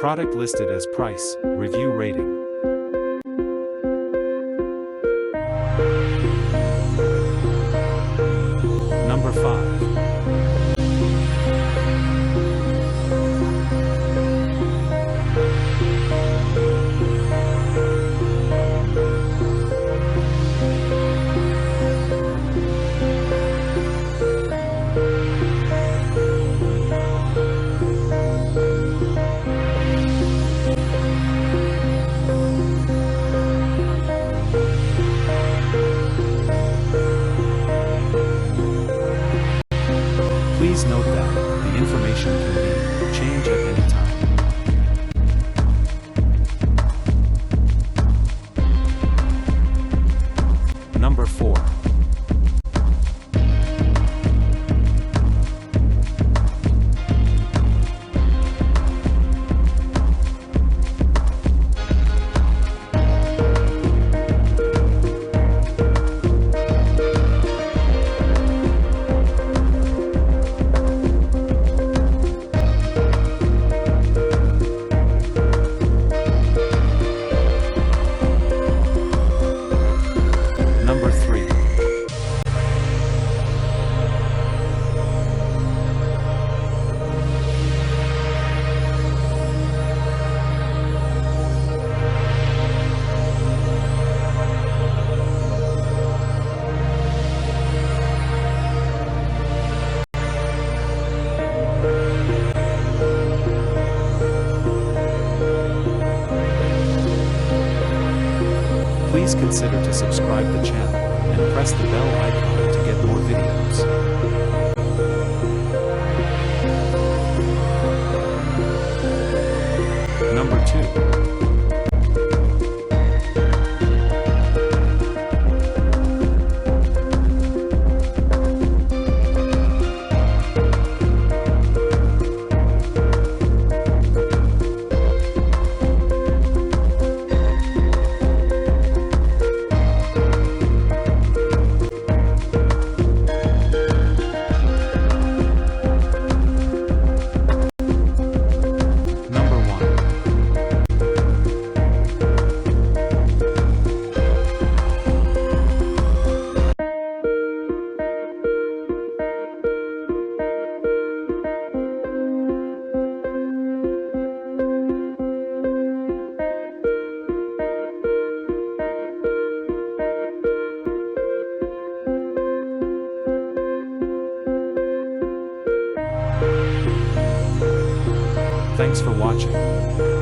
Product listed as price, review rating. Number 5. Please note that the information can be changed at any time. Number 4. Number 3. Please consider to subscribe the channel and press the bell icon to get more videos. Number 2. Thanks for watching.